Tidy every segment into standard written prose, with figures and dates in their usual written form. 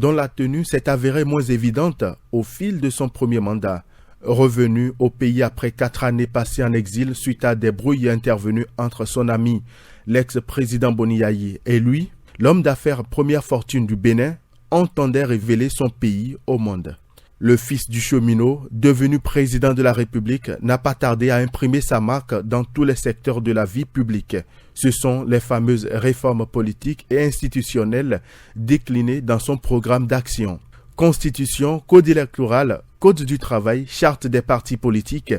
dont la tenue s'est avérée moins évidente au fil de son premier mandat. Revenu au pays après 4 années passées en exil suite à des brouilles intervenues entre son ami, l'ex-président Boni Yayi, et lui, l'homme d'affaires première fortune du Bénin entendait révéler son pays au monde. Le fils du cheminot, devenu président de la République, n'a pas tardé à imprimer sa marque dans tous les secteurs de la vie publique. Ce sont les fameuses réformes politiques et institutionnelles déclinées dans son programme d'action. Constitution, code électoral, code du travail, charte des partis politiques,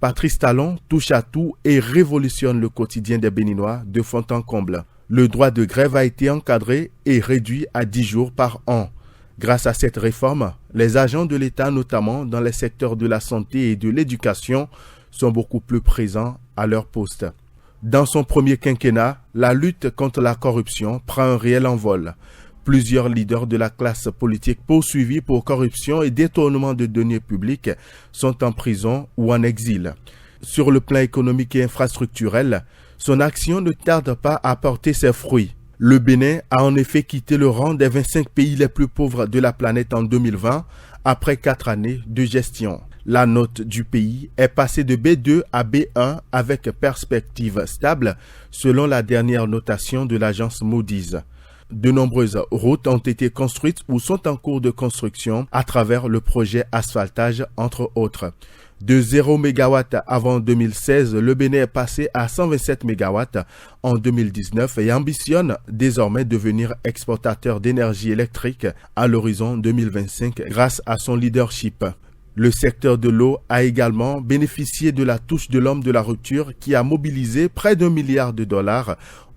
Patrice Talon touche à tout et révolutionne le quotidien des Béninois de fond en comble. Le droit de grève a été encadré et réduit à 10 jours par an. Grâce à cette réforme, les agents de l'État, notamment dans les secteurs de la santé et de l'éducation, sont beaucoup plus présents à leur poste. Dans son premier quinquennat, la lutte contre la corruption prend un réel envol. Plusieurs leaders de la classe politique poursuivis pour corruption et détournement de deniers publics sont en prison ou en exil. Sur le plan économique et infrastructurel, son action ne tarde pas à porter ses fruits. Le Bénin a en effet quitté le rang des 25 pays les plus pauvres de la planète en 2020 après 4 années de gestion. La note du pays est passée de B2 à B1 avec perspective stable selon la dernière notation de l'agence Moody's. De nombreuses routes ont été construites ou sont en cours de construction à travers le projet asphaltage entre autres. De 0 MW avant 2016, le Bénin est passé à 127 MW en 2019 et ambitionne désormais devenir exportateur d'énergie électrique à l'horizon 2025 grâce à son leadership. Le secteur de l'eau a également bénéficié de la touche de l'homme de la rupture qui a mobilisé près d'$1 milliard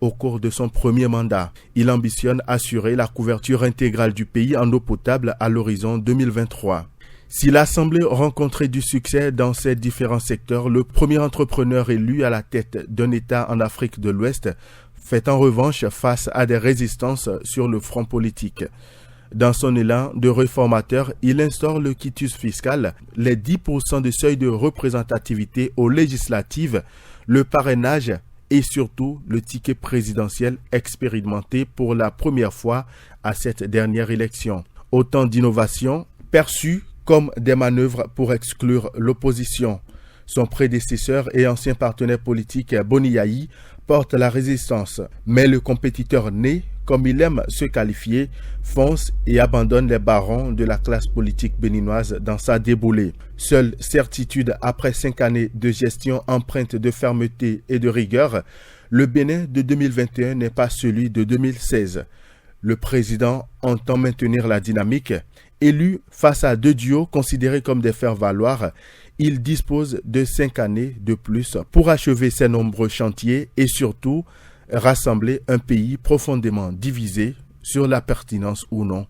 au cours de son premier mandat. Il ambitionne assurer la couverture intégrale du pays en eau potable à l'horizon 2023. Si l'Assemblée rencontrait du succès dans ces différents secteurs, le premier entrepreneur élu à la tête d'un État en Afrique de l'Ouest fait en revanche face à des résistances sur le front politique. Dans son élan de réformateur, il instaure le quitus fiscal, les 10% de seuil de représentativité aux législatives, le parrainage et surtout le ticket présidentiel expérimenté pour la première fois à cette dernière élection. Autant d'innovations perçues comme des manœuvres pour exclure l'opposition. Son prédécesseur et ancien partenaire politique Boni Yayi porte la résistance, mais le compétiteur né, comme il aime se qualifier, fonce et abandonne les barons de la classe politique béninoise dans sa déboulée. Seule certitude après 5 années de gestion empreinte de fermeté et de rigueur, le Bénin de 2021 n'est pas celui de 2016. Le président entend maintenir la dynamique. Élu face à 2 duos considérés comme des faire-valoir, il dispose de 5 années de plus pour achever ses nombreux chantiers et surtout rassembler un pays profondément divisé sur la pertinence ou non